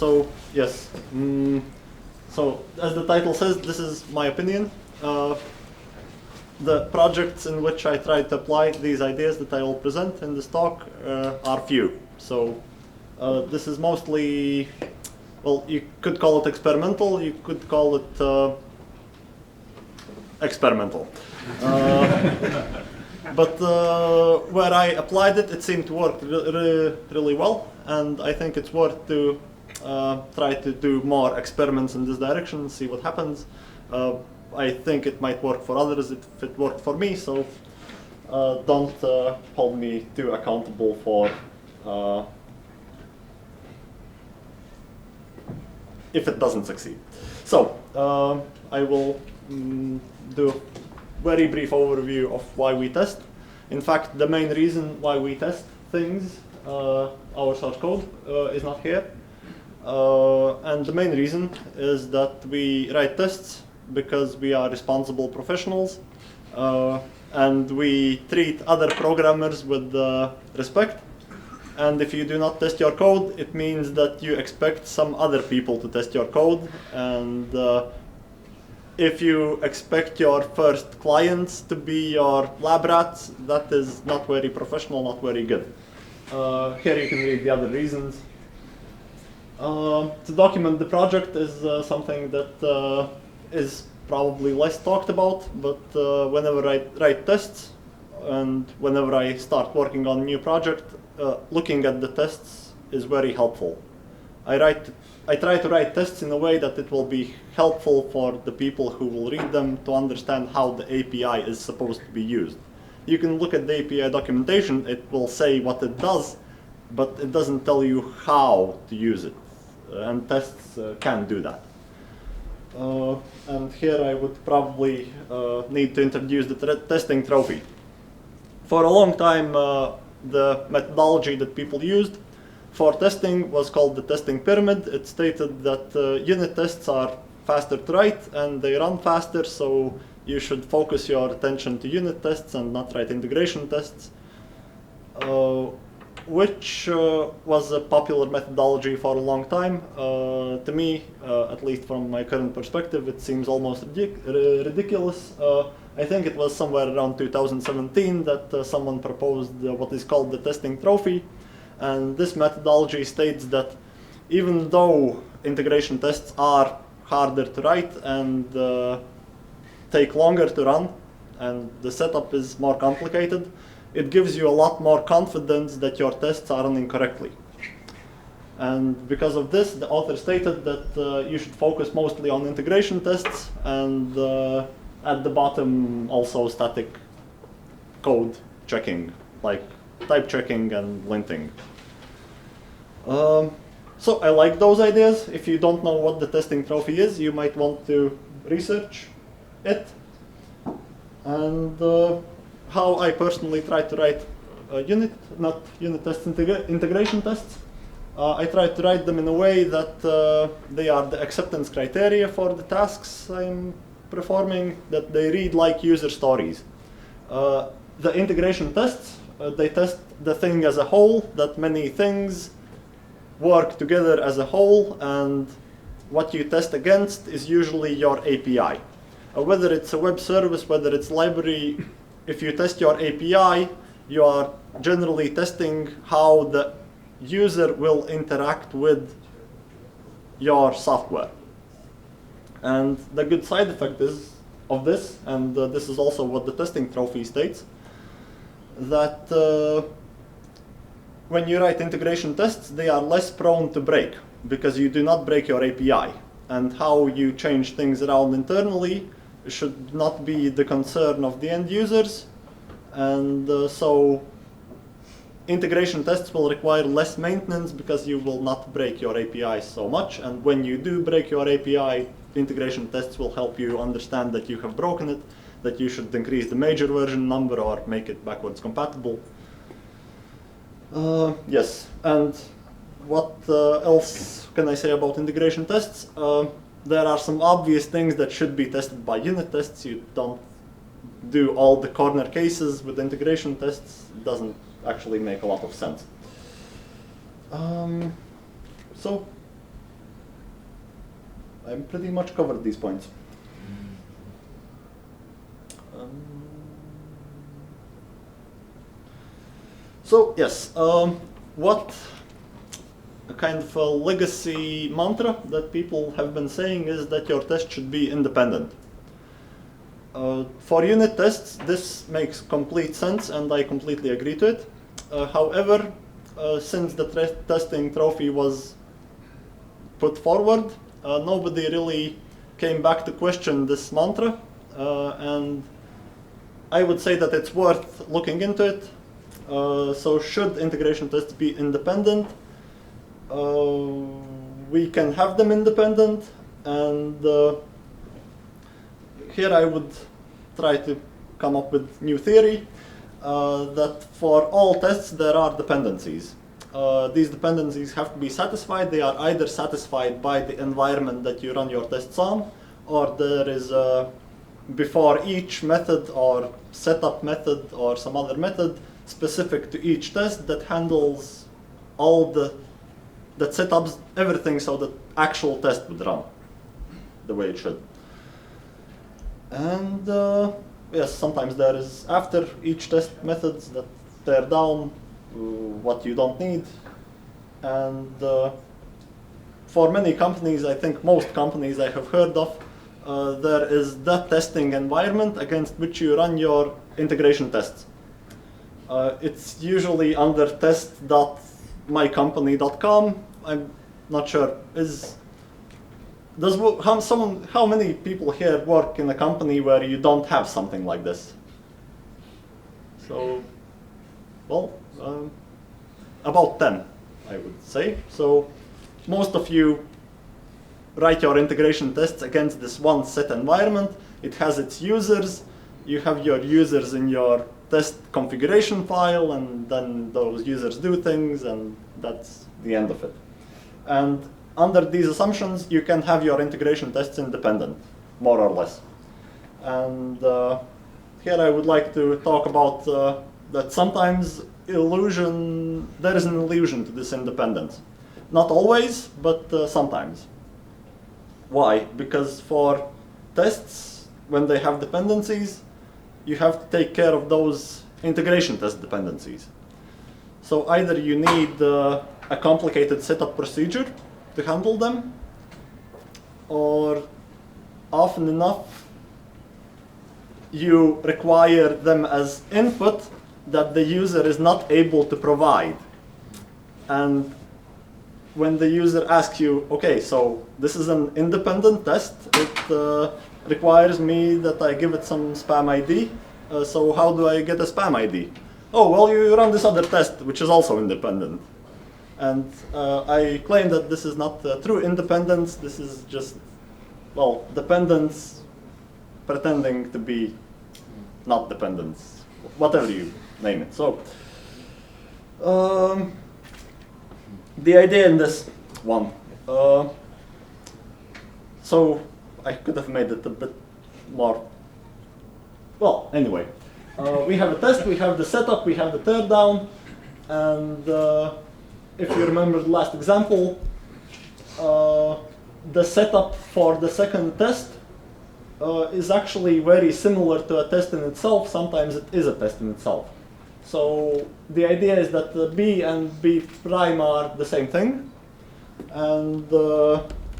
So yes. So as the title says, this is my opinion. The projects in which I try to apply these ideas that I will present in this talk are few. So this is mostly, well, you could call it experimental, you could call it experimental. But where I applied it, it seemed to work really well, and I think it's worth to try to do more experiments in this direction, see what happens. I think it might work for others if it worked for me, so don't hold me too accountable for if it doesn't succeed. So I will do a very brief overview of why we test. In fact, the main reason why we test things, our source code, is not here. And the main reason is that we write tests because we are responsible professionals, and we treat other programmers with respect. And if you do not test your code, it means that you expect some other people to test your code. And if you expect your first clients to be your lab rats, that is not very professional, not very good. Here you can read the other reasons. To document the project is something that is probably less talked about, but whenever I write tests and whenever I start working on a new project, looking at the tests is very helpful. I try to write tests in a way that it will be helpful for the people who will read them to understand how the API is supposed to be used. You can look at the API documentation, it will say what it does, but it doesn't tell you how to use it. And tests can do that. And here I would probably need to introduce the testing trophy. For a long time, the methodology that people used for testing was called the testing pyramid. It stated that unit tests are faster to write and they run faster, so you should focus your attention to unit tests and not write integration tests. Which was a popular methodology for a long time. To me, at least from my current perspective, it seems almost ridiculous. I think it was somewhere around 2017 that someone proposed what is called the testing trophy. And this methodology states that even though integration tests are harder to write and take longer to run, and the setup is more complicated, it gives you a lot more confidence that your tests are running correctly. And because of this, the author stated that you should focus mostly on integration tests and at the bottom also static code checking, like type checking and linting. So I like those ideas. If you don't know what the testing trophy is, you might want to research it. And how I personally try to write not unit tests, integration tests. I try to write them in a way that they are the acceptance criteria for the tasks I'm performing, that they read like user stories. The integration tests, they test the thing as a whole, that many things work together as a whole, and what you test against is usually your API. Whether it's a web service, whether it's library, if you test your API, you are generally testing how the user will interact with your software. And the good side effect of this, and this is also what the testing trophy states, that when you write integration tests, they are less prone to break because you do not break your API. And how you change things around internally should not be the concern of the end users, and so integration tests will require less maintenance because you will not break your API so much, and when you do break your API, integration tests will help you understand that you have broken it, that you should increase the major version number or make it backwards compatible. Yes, and what else can I say about integration tests? There are some obvious things that should be tested by unit tests. You don't do all the corner cases with integration tests. It doesn't actually make a lot of sense. So I'm pretty much covered these points. So yes, what a kind of a legacy mantra that people have been saying is that your test should be independent. For unit tests, this makes complete sense, and I completely agree to it. However, since the testing trophy was put forward, nobody really came back to question this mantra, and I would say that it's worth looking into it. So should integration tests be independent? We can have them independent, and here I would try to come up with new theory that for all tests there are dependencies. These dependencies have to be satisfied. They are either satisfied by the environment that you run your tests on, or there is before each method or setup method or some other method specific to each test that handles all that set up everything so that actual test would run the way it should. And yes, sometimes there is after each test methods that tear down what you don't need. And for many companies, I think most companies I have heard of, there is that testing environment against which you run your integration tests. It's usually under test.mycompany.com. I'm not sure. How many people here work in a company where you don't have something like this? So, well, about 10, I would say. So most of you write your integration tests against this one set environment. It has its users. You have your users in your test configuration file, and then those users do things, and that's the end of it. And under these assumptions, you can have your integration tests independent, more or less. And here I would like to talk about that sometimes there is an illusion to this independence. Not always, but sometimes. Why? Because for tests, when they have dependencies, you have to take care of those integration test dependencies. So either you need a complicated setup procedure to handle them, or often enough you require them as input that the user is not able to provide. And when the user asks you, okay, so this is an independent test, it requires me that I give it some spam ID, so how do I get a spam ID? Oh, well, you run this other test, which is also independent. And I claim that this is not true independence, this is just, well, dependence pretending to be not dependence, whatever you name it. So, the idea in this one, so I could have made it a bit more, well, anyway. We have a test, we have the setup, we have the teardown, and if you remember the last example, the setup for the second test is actually very similar to a test in itself. Sometimes it is a test in itself. So the idea is that B and B prime are the same thing, and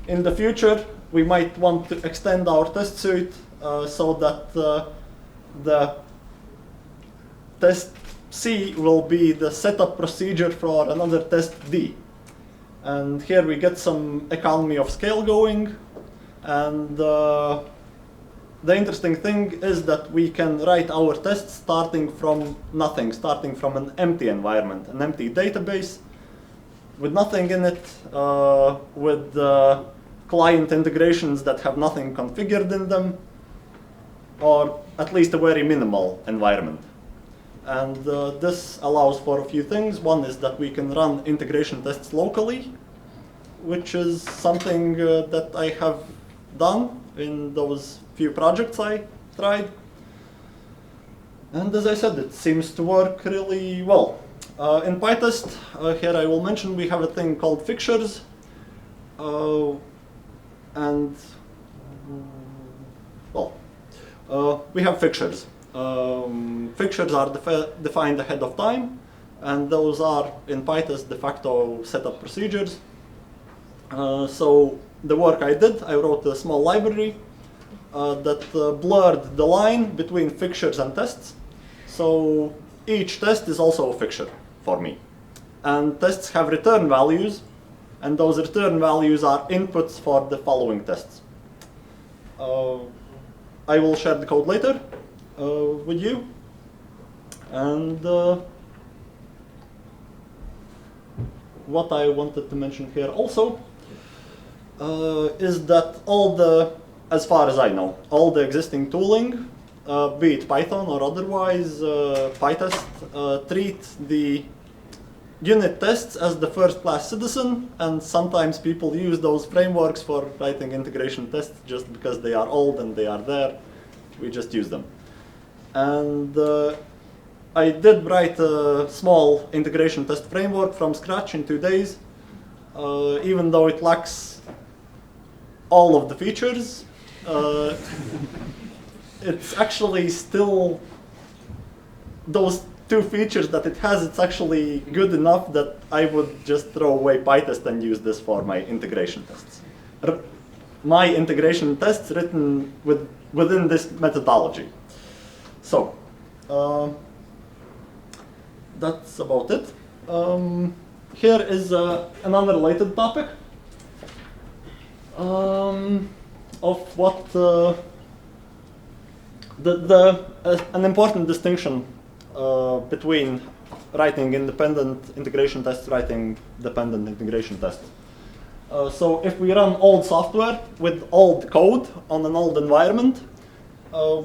in the future we might want to extend our test suite so that the test C will be the setup procedure for another test D. And here we get some economy of scale going, and the interesting thing is that we can write our tests starting from nothing, starting from an empty environment, an empty database with nothing in it, with client integrations that have nothing configured in them, or at least a very minimal environment. And this allows for a few things. One is that we can run integration tests locally, which is something that I have done in those few projects I tried. And as I said, it seems to work really well. In PyTest, here I will mention we have a thing called fixtures. And, well, we have fixtures. Fixtures are defined ahead of time, and those are, in PyTest, de facto setup procedures. So the work I did, I wrote a small library that blurred the line between fixtures and tests. So each test is also a fixture for me. And tests have return values, and those return values are inputs for the following tests. I will share the code later with you. And what I wanted to mention here also is that all the, as far as I know, all the existing tooling, be it Python or otherwise, PyTest, treat the unit tests as the first-class citizen, and sometimes people use those frameworks for writing integration tests just because they are old and they are there. We just use them. And I did write a small integration test framework from scratch in 2 days, even though it lacks all of the features. It's actually still those 2 features that it has, it's actually good enough that I would just throw away PyTest and use this for my integration tests. My integration tests written within this methodology. So, that's about it. Here is an unrelated topic of what an important distinction between writing independent integration tests, writing dependent integration tests. So if we run old software with old code on an old environment,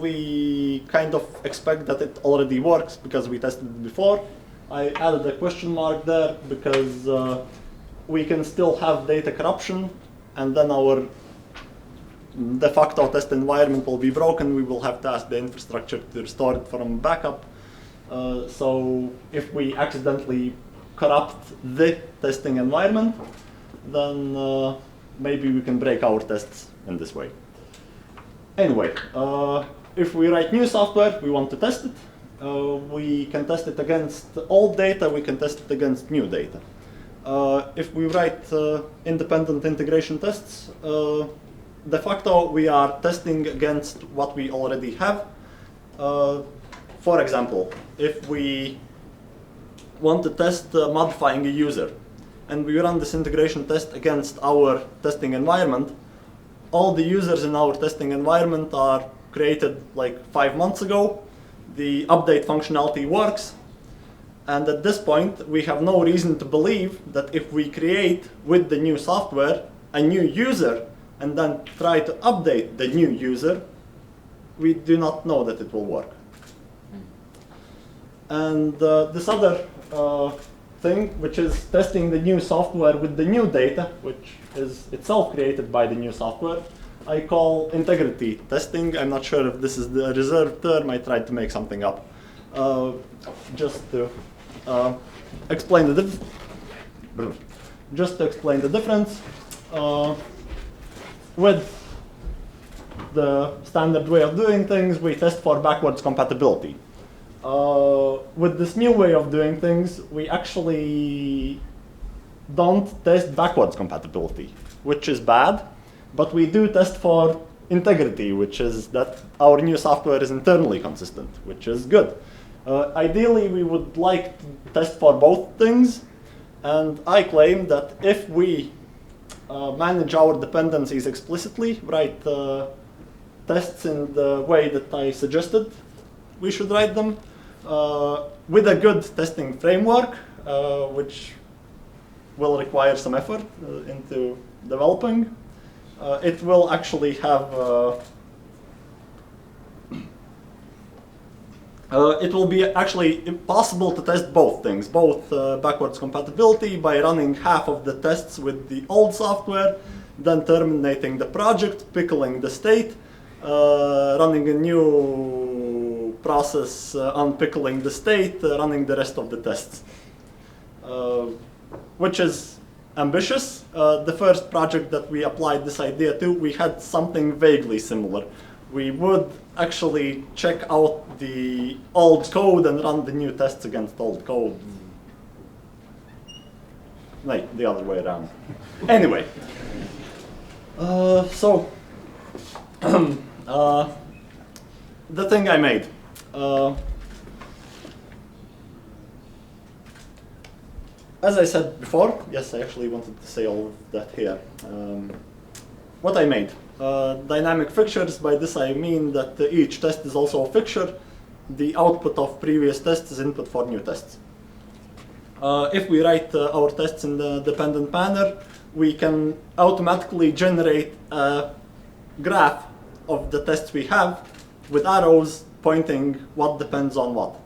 we kind of expect that it already works because we tested it before. I added a question mark there because we can still have data corruption, and then our de facto test environment will be broken. We will have to ask the infrastructure to restore it from backup. So if we accidentally corrupt the testing environment, then maybe we can break our tests in this way. Anyway, if we write new software, we want to test it. We can test it against old data, we can test it against new data. If we write independent integration tests, de facto we are testing against what we already have. For example, if we want to test modifying a user, and we run this integration test against our testing environment, all the users in our testing environment are created like 5 months ago. The update functionality works, and at this point we have no reason to believe that if we create with the new software a new user and then try to update the new user, we do not know that it will work. And this other thing, which is testing the new software with the new data, which is itself created by the new software, I call integrity testing. I'm not sure if this is the reserved term. I tried to make something up. Just to explain the difference. With the standard way of doing things, we test for backwards compatibility. With this new way of doing things, we actually don't test backwards compatibility, which is bad, but we do test for integrity, which is that our new software is internally consistent, which is good. Ideally, we would like to test for both things, and I claim that if we manage our dependencies explicitly, write tests in the way that I suggested we should write them, with a good testing framework, which will require some effort into developing. It will actually have, it will be actually impossible to test both things, both backwards compatibility by running half of the tests with the old software, then terminating the project, pickling the state, running a new process, unpickling the state, running the rest of the tests, which is ambitious. The first project that we applied this idea to, we had something vaguely similar. We would actually check out the old code and run the new tests against old code. Like the other way around. Anyway, so the thing I made. As I said before, yes, I actually wanted to say all of that here. What I made. Dynamic fixtures, by this I mean that each test is also a fixture. The output of previous tests is input for new tests. If we write our tests in the dependent manner, we can automatically generate a graph of the tests we have with arrows pointing what depends on what.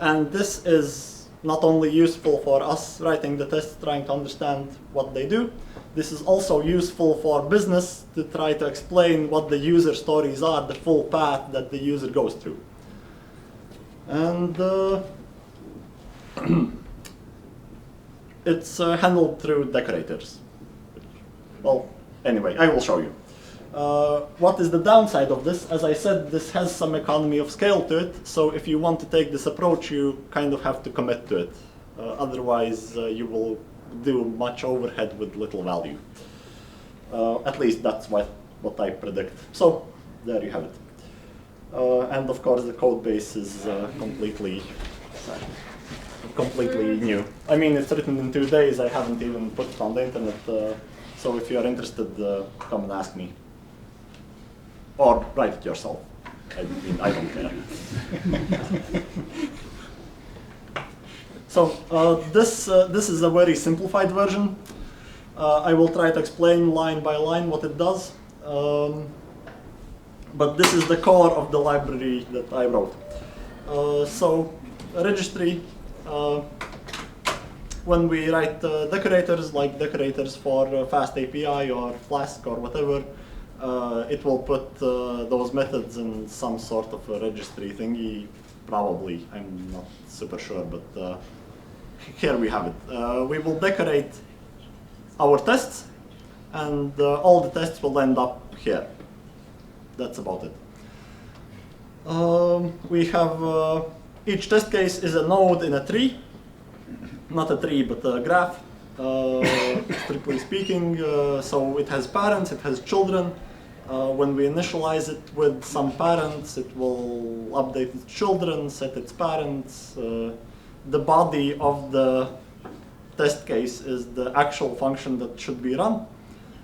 And this is not only useful for us writing the tests, trying to understand what they do, this is also useful for business to try to explain what the user stories are, the full path that the user goes through. And it's handled through decorators. Well, anyway, I will show you. What is the downside of this? As I said, this has some economy of scale to it, so if you want to take this approach, you kind of have to commit to it. Otherwise, you will do much overhead with little value. At least that's what I predict. So, there you have it. And of course, the code base is completely new. I mean, it's written in 2 days. I haven't even put it on the internet. So if you are interested, come and ask me. Or write it yourself. I mean, I don't care. So this is a very simplified version. I will try to explain line by line what it does. But this is the core of the library that I wrote. So a registry, when we write decorators, like decorators for Fast API or Flask or whatever, it will put those methods in some sort of a registry thingy, probably. I'm not super sure, but here we have it. We will decorate our tests, and all the tests will end up here. That's about it. We have each test case is a node in a tree, not a tree, but a graph. Strictly speaking, so it has parents, it has children. When we initialize it with some parents, it will update its children, set its parents. The body of the test case is the actual function that should be run.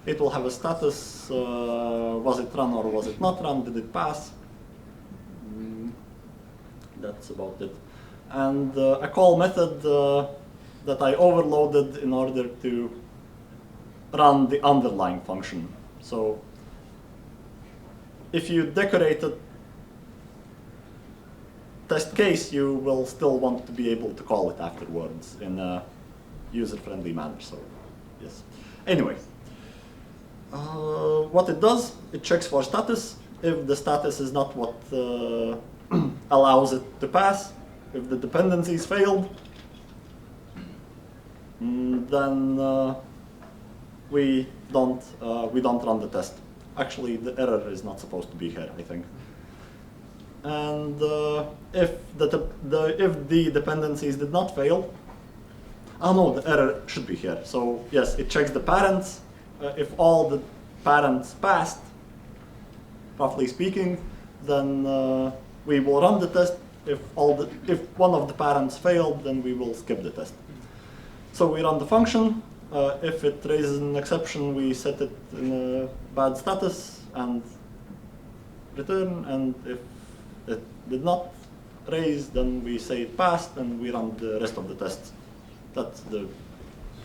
It will have a status, was it run or was it not run, did it pass? That's about it. And a call method that I overloaded in order to run the underlying function. So if you decorate a test case, you will still want to be able to call it afterwards in a user-friendly manner. So yes. Anyway, what it does, it checks for status. If the status is not what allows it to pass, if the dependencies failed, then we don't run the test. Actually, the error is not supposed to be here, I think. And if the dependencies did not fail, oh no, the error should be here. So yes, it checks the parents. If all the parents passed, roughly speaking, then we will run the test. If one of the parents failed, then we will skip the test. So we run the function. If it raises an exception, we set it in a bad status and return. And if it did not raise, then we say it passed and we run the rest of the tests. That's the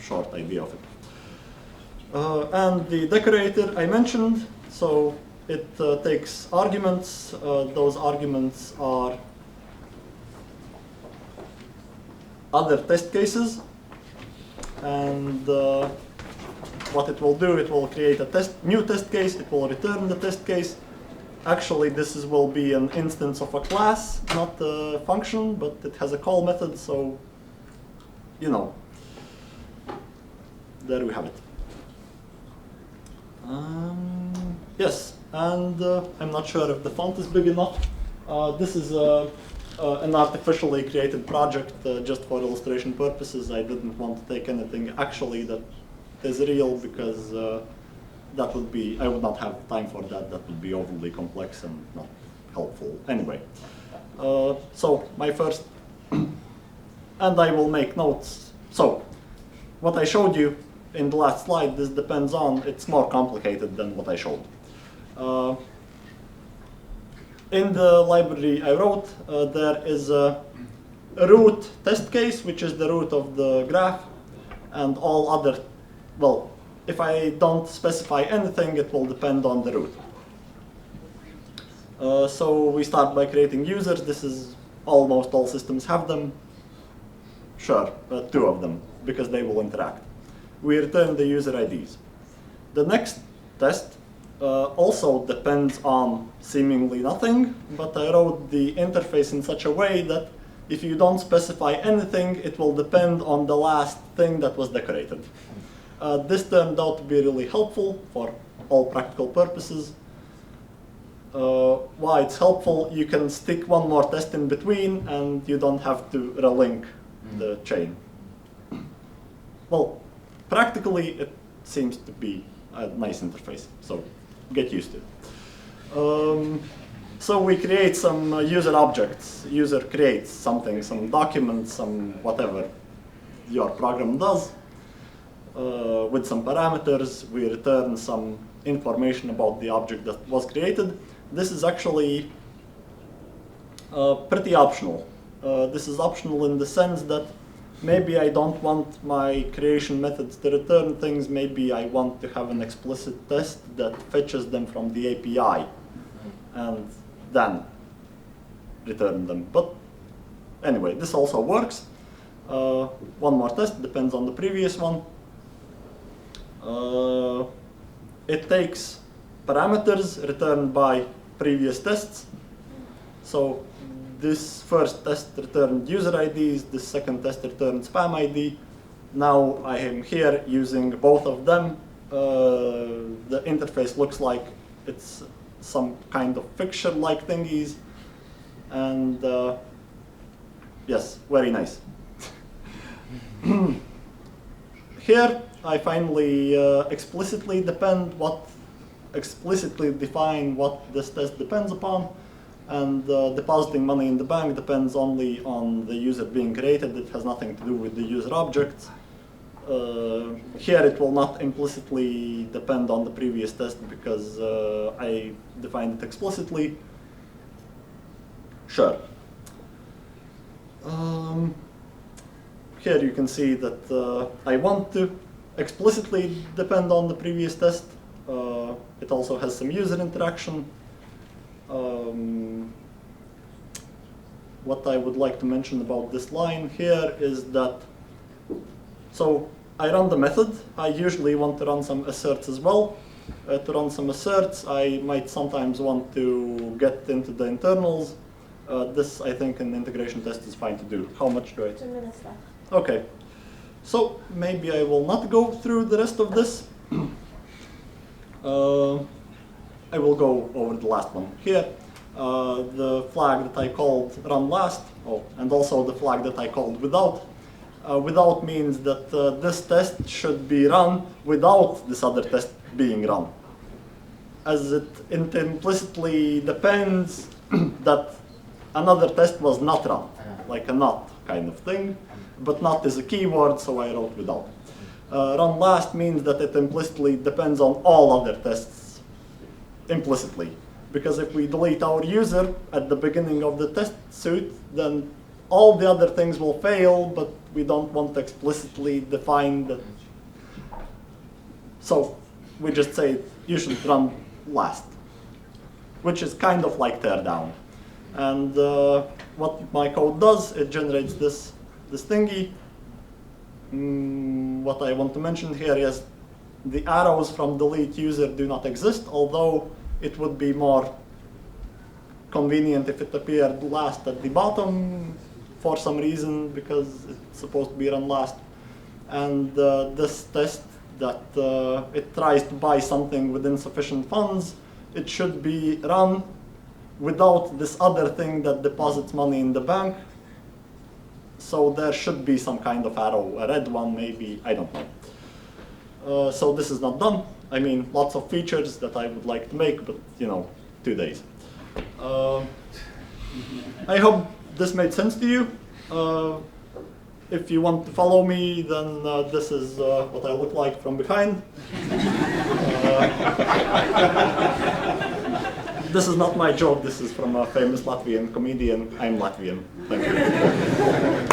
short idea of it. And the decorator I mentioned, so it takes arguments. Those arguments are other test cases. And what it will do, it will create a new test case, it will return the test case. Actually, will be an instance of a class, not a function, but it has a call method, so, you know. there we have it. Yes, and I'm not sure if the font is big enough. This is an artificially created project just for illustration purposes. I didn't want to take anything actually that is real because that would be, I would not have time for that. That would be overly complex and not helpful. Anyway, so my first, and I will make notes. So what I showed you in the last slide, this depends on, it's more complicated than what I showed. In the library I wrote, there is a root test case, which is the root of the graph, and all other, well, if I don't specify anything, it will depend on the root. So we start by creating users. This is almost all systems have them. Sure, 2 of them, because they will interact. We return the user IDs. The next test also depends on seemingly nothing, but I wrote the interface in such a way that if you don't specify anything, it will depend on the last thing that was decorated. This turned out to be really helpful for all practical purposes. Why it's helpful, you can stick one more test in between and you don't have to relink the chain. Well, practically it seems to be a nice interface, so get used to it. So we create some user objects. User creates something, some document, some whatever your program does. With some parameters, we return some information about the object that was created. This is actually pretty optional. This is optional in the sense that maybe I don't want my creation methods to return things. Maybe I want to have an explicit test that fetches them from the API and then return them. But anyway, this also works. One more test, depends on the previous one. It takes parameters returned by previous tests. So this first test returned user IDs, this second test returned spam ID. Now I am here using both of them. The interface looks like it's some kind of fixture-like thingies. And yes, very nice. Here I finally explicitly define what this test depends upon. And depositing money in the bank depends only on the user being created. It has nothing to do with the user objects. Here it will not implicitly depend on the previous test because I defined it explicitly. Sure. Here you can see that I want to explicitly depend on the previous test. It also has some user interaction. What I would like to mention about this line here is that, so I run the method. I usually want to run some asserts as well. To run some asserts, I might sometimes want to get into the internals. This, I think, an integration test is fine to do. How much do I? 2 minutes left. Okay. So maybe I will not go through the rest of this. I will go over the last one here. The flag that I called run last, and also the flag that I called without. Without means that this test should be run without this other test being run. As it implicitly depends that another test was not run, like a not kind of thing. But not is a keyword, so I wrote without. Run last means that it implicitly depends on all other tests implicitly. Because if we delete our user at the beginning of the test suite, then all the other things will fail, but we don't want to explicitly define that. So we just say you should run last, which is kind of like teardown. And what my code does, it generates this thingy. What I want to mention here is the arrows from delete user do not exist, although it would be more convenient if it appeared last at the bottom for some reason, because it's supposed to be run last. And this test that it tries to buy something with insufficient funds, it should be run without this other thing that deposits money in the bank. So there should be some kind of arrow, a red one maybe, I don't know. So this is not done. I mean, lots of features that I would like to make, but 2 days. I hope this made sense to you. If you want to follow me, then this is what I look like from behind. This is not my joke, this is from a famous Latvian comedian. I'm Latvian. Thank you.